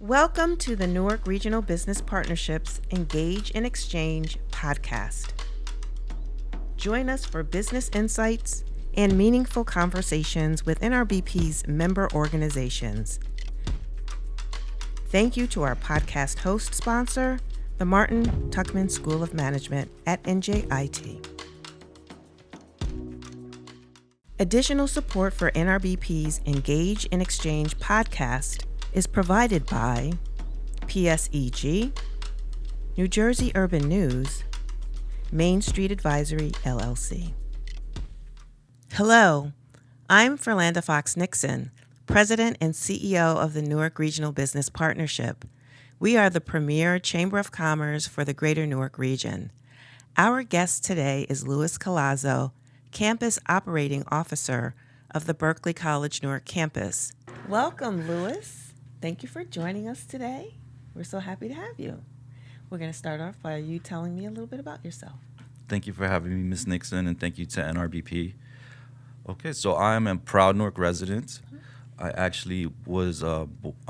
Welcome to the Newark Regional Business Partnerships Engage in Exchange podcast. Join us for business insights and meaningful conversations with NRBP's member organizations. Thank you to our podcast host sponsor, the Martin Tuchman School of Management at NJIT. Additional support for NRBP's Engage in Exchange podcast is provided by PSEG, New Jersey Urban News, Main Street Advisory, LLC. Hello, I'm Ferlanda Fox Nixon, President and CEO of the Newark Regional Business Partnership. We are the premier Chamber of Commerce for the Greater Newark region. Our guest today is Luis Collazo, Campus Operating Officer of the Berkeley College Newark campus. Welcome, Luis. Thank you for joining us today. We're so happy to have you. We're going to start off by you telling me a little bit about yourself. Thank you for having me, Ms. Nixon, and thank you to NRBP. Okay, so I'm a proud Newark resident. I actually was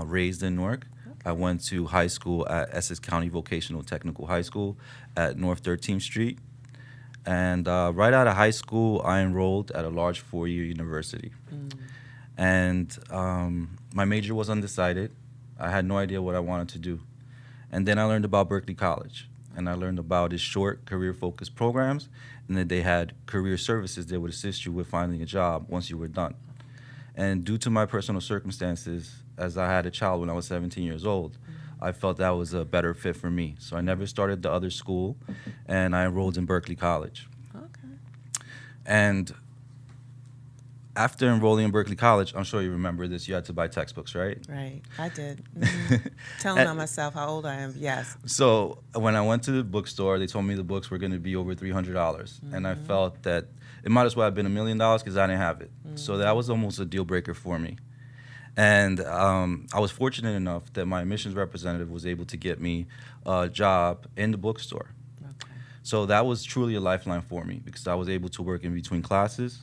raised in Newark. Okay. I went to high school at Essex County Vocational Technical High School at North 13th Street. And right out of high school, I enrolled at a large four-year university. And my major was undecided. I had no idea what I wanted to do. And then I learned about Berkeley College. And I learned about its short career-focused programs, and that they had career services that would assist you with finding a job once you were done. And due to my personal circumstances, as I had a child when I was 17 years old, I felt that was a better fit for me. So I never started the other school, and I enrolled in Berkeley College. Okay. And after enrolling in Berkeley College, I'm sure you remember this, you had to buy textbooks, right? Right, I did. Mm-hmm. Telling on myself how old I am, yes. So when I went to the bookstore, they told me the books were going to be over $300. And I felt that it might as well have been $1 million because I didn't have it. So that was almost a deal breaker for me. And I was fortunate enough that my admissions representative was able to get me a job in the bookstore. Okay. So that was truly a lifeline for me because I was able to work in between classes.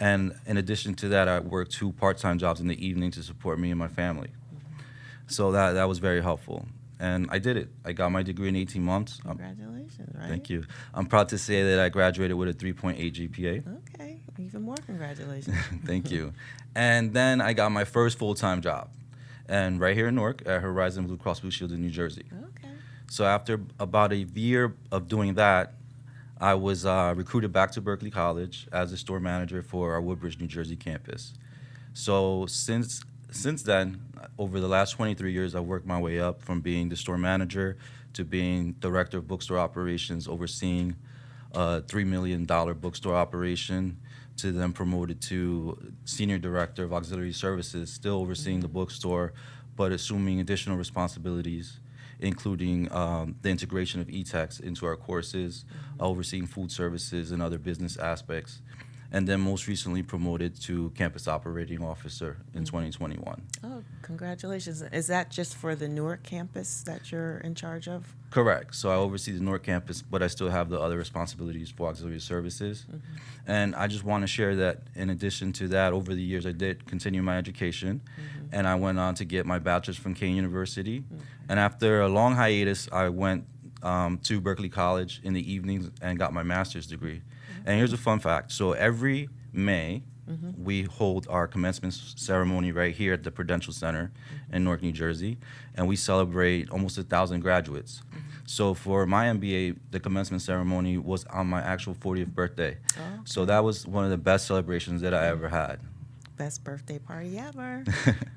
And in addition to that, I worked 2 part-time jobs in the evening to support me and my family. So that was very helpful. And I did it. I got my degree in 18 months. Congratulations, right? Thank you. I'm proud to say that I graduated with a 3.8 GPA. Okay, even more congratulations. Thank you. And then I got my first full-time job, and right here in Newark at Horizon Blue Cross Blue Shield in New Jersey. Okay. So after about a year of doing that, I was recruited back to Berkeley College as a store manager for our Woodbridge, New Jersey campus. So since then, over the last 23 years, I've worked my way up from being the store manager to being director of bookstore operations, overseeing a $3 million bookstore operation, to then promoted to senior director of auxiliary services, still overseeing the bookstore, but assuming additional responsibilities, including the integration of e-text into our courses, overseeing food services and other business aspects, and then most recently promoted to campus operating officer in 2021. Oh, congratulations. Is that just for the Newark campus that you're in charge of? Correct. So I oversee the Newark campus, but I still have the other responsibilities for auxiliary services. And I just want to share that in addition to that, over the years I did continue my education, and I went on to get my bachelor's from Kean University. And after a long hiatus, I went to Berkeley College in the evenings and got my master's degree. And here's a fun fact. So every May, we hold our commencement ceremony right here at the Prudential Center in Newark, New Jersey, and we celebrate almost 1,000 graduates. So for my MBA, the commencement ceremony was on my actual 40th birthday. Oh, okay. So that was one of the best celebrations that I ever had. Best birthday party ever.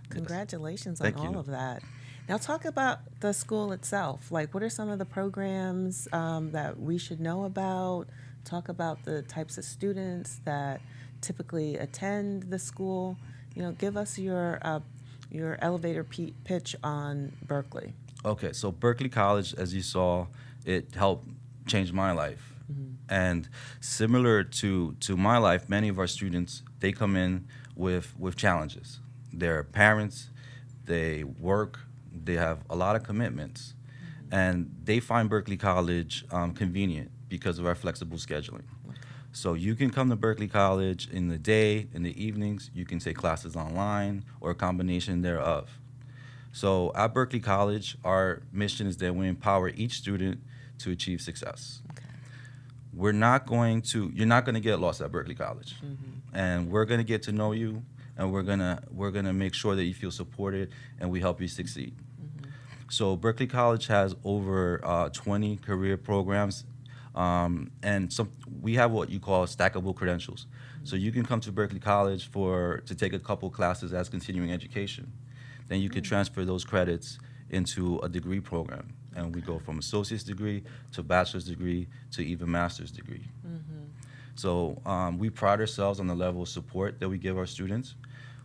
Congratulations Thank on all you. of that. Now talk about the school itself. Like, what are some of the programs that we should know about? Talk about the types of students that typically attend the school. You know, give us your elevator pitch on Berkeley. Okay, so Berkeley College, as you saw, it helped change my life. And similar to my life, many of our students, they come in with challenges. They're parents, they work, they have a lot of commitments, and they find Berkeley College convenient because of our flexible scheduling. So you can come to Berkeley College in the day, in the evenings. You can take classes online or a combination thereof. So at Berkeley College, our mission is that we empower each student to achieve success. Okay. You're not going to get lost at Berkeley College. And we're going to get to know you, and we're going to make sure that you feel supported, and we help you succeed. So Berkeley College has over 20 career programs, and we have what you call stackable credentials. So you can come to Berkeley College to take a couple classes as continuing education. Then you could transfer those credits into a degree program, and we go from associate's degree to bachelor's degree to even master's degree. So we pride ourselves on the level of support that we give our students.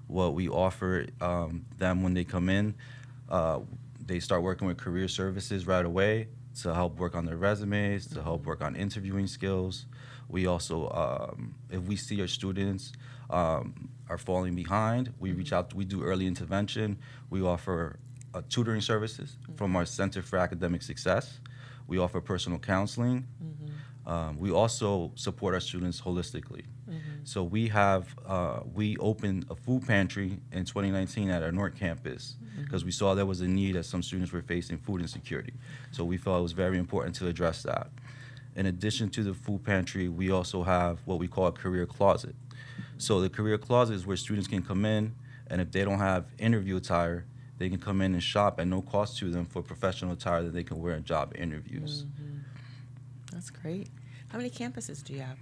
What we offer them when they come in, they start working with career services right away to help work on their resumes, to help work on interviewing skills. We also, if we see our students are falling behind, we reach out, we do early intervention. We offer tutoring services from our Center for Academic Success. We offer personal counseling. We also support our students holistically. So we opened a food pantry in 2019 at our Newark campus because we saw there was a need as some students were facing food insecurity. So we felt it was very important to address that. In addition to the food pantry, we also have what we call a career closet. So the career closet is where students can come in, and if they don't have interview attire, they can come in and shop at no cost to them for professional attire that they can wear in job interviews. That's great. How many campuses do you have?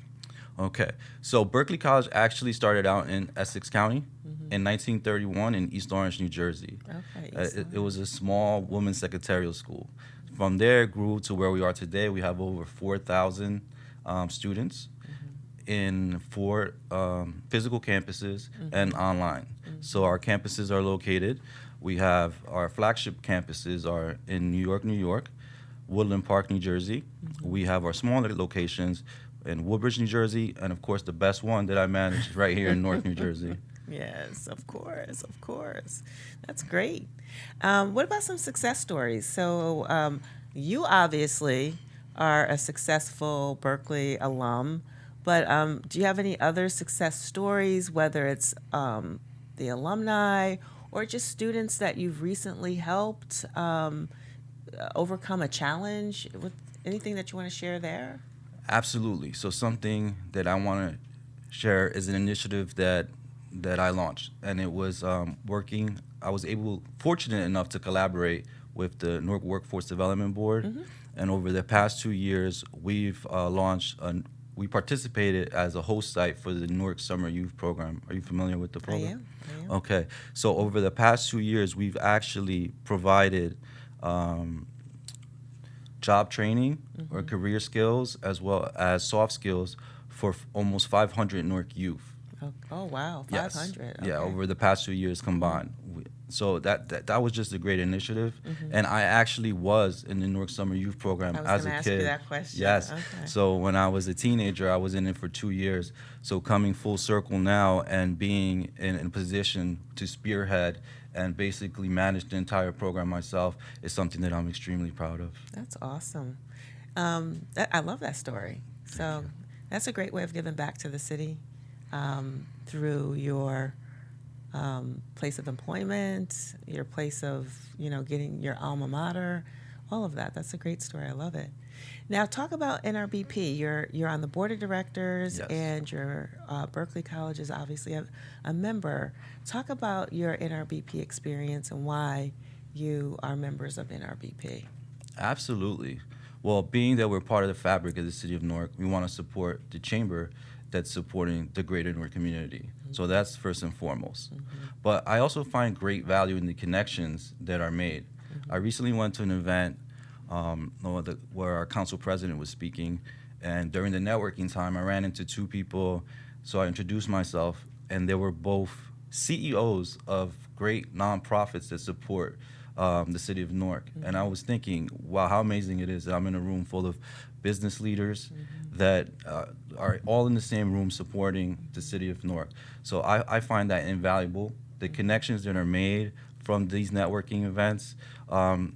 Okay, so Berkeley College actually started out in Essex County in 1931 in East Orange, New Jersey. Okay. It was a small women's secretarial school. From there, it grew to where we are today. We have over 4,000 students in 4 physical campuses and online. So our campuses are located. We have our flagship campuses are in New York, Woodland Park, New Jersey. We have our smaller locations in Woodbridge, New Jersey, and of course the best one that I manage is right here in Newark, New Jersey. Yes, of course. That's great. What about some success stories? So you obviously are a successful Berkeley alum, but do you have any other success stories, whether it's the alumni or just students that you've recently helped overcome a challenge? Anything that you want to share there? Absolutely. So something that I want to share is an initiative that I launched, and it was working. I was fortunate enough to collaborate with the Newark Workforce Development Board, and over the past 2 years, we've we participated as a host site for the Newark Summer Youth Program. Are you familiar with the program? I am. Okay. So over the past 2 years, we've actually provided job training or career skills as well as soft skills for almost 500 Newark youth. Oh wow, 500. Yes. Yeah, Okay. over the past 2 years combined. So that was just a great initiative, and I actually was in the Newark Summer Youth Program I was as gonna a ask kid. you that question. Yes. Okay. So when I was a teenager, I was in it for 2 years. So coming full circle now and being in a position to spearhead and basically manage the entire program myself is something that I'm extremely proud of. That's awesome. I love that story. So that's a great way of giving back to the city through your place of employment, your place of, getting your alma mater, all of that. That's a great story. I love it. Now, talk about NRBP. You're on the board of directors, Yes. and your Berkeley College is obviously a member. Talk about your NRBP experience and why you are members of NRBP. Absolutely. Well, being that we're part of the fabric of the city of Newark, we want to support the chamber that's supporting the greater Newark community. So that's first and foremost. But I also find great value in the connections that are made. I recently went to an event where our council president was speaking, and during the networking time, I ran into 2 people. So I introduced myself, and they were both CEOs of great nonprofits that support the city of Newark. And I was thinking, wow, how amazing it is that I'm in a room full of business leaders that are all in the same room supporting the city of Newark. So I find that invaluable. The connections that are made from these networking events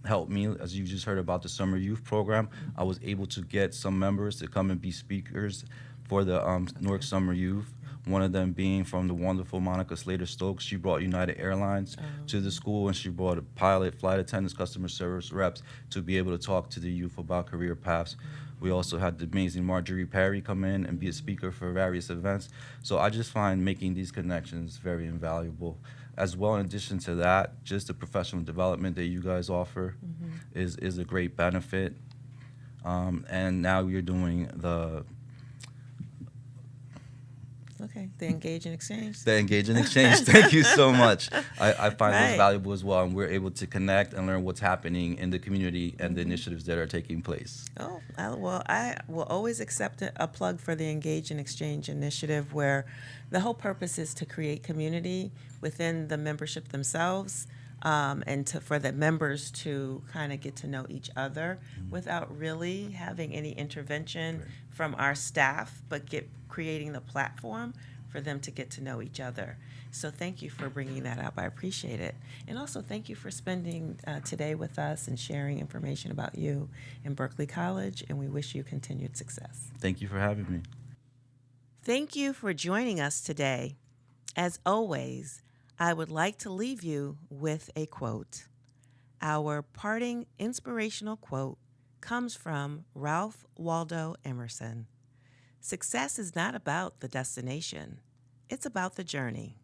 helped me. As you just heard about the Summer Youth Program, I was able to get some members to come and be speakers for the Newark Summer Youth. One of them being from the wonderful Monica Slater-Stokes. She brought United Airlines to the school, and she brought a pilot, flight attendants, customer service reps to be able to talk to the youth about career paths. We also had the amazing Marjorie Perry come in and be a speaker for various events. So I just find making these connections very invaluable. As well, in addition to that, just the professional development that you guys offer is a great benefit. And now you're doing the Engage and Exchange. The Engage and Exchange. Thank you so much. I find those valuable as well, and we're able to connect and learn what's happening in the community and the initiatives that are taking place. Oh, I will always accept a plug for the Engage and Exchange initiative, where the whole purpose is to create community within the membership themselves, and for the members to kind of get to know each other without really having any intervention from our staff, but creating the platform for them to get to know each other. So thank you for bringing that up. I appreciate it. And also thank you for spending today with us and sharing information about you in Berkeley College, and we wish you continued success. Thank you for having me. Thank you for joining us today. As always, I would like to leave you with a quote. Our parting inspirational quote comes from Ralph Waldo Emerson. Success is not about the destination. It's about the journey.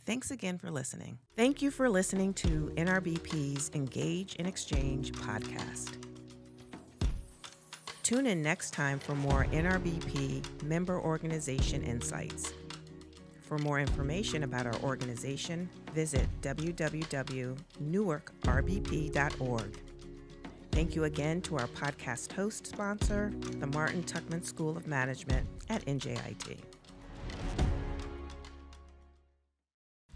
Thanks again for listening. Thank you for listening to NRBP's Engage and Exchange podcast. Tune in next time for more NRBP member organization insights. For more information about our organization, visit www.newarkrbp.org. Thank you again to our podcast host sponsor, the Martin Tuchman School of Management at NJIT.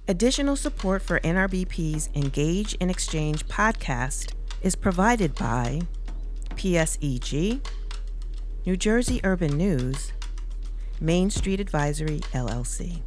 Additional support for NRBP's Engage and Exchange podcast is provided by PSEG, New Jersey Urban News, Main Street Advisory, LLC.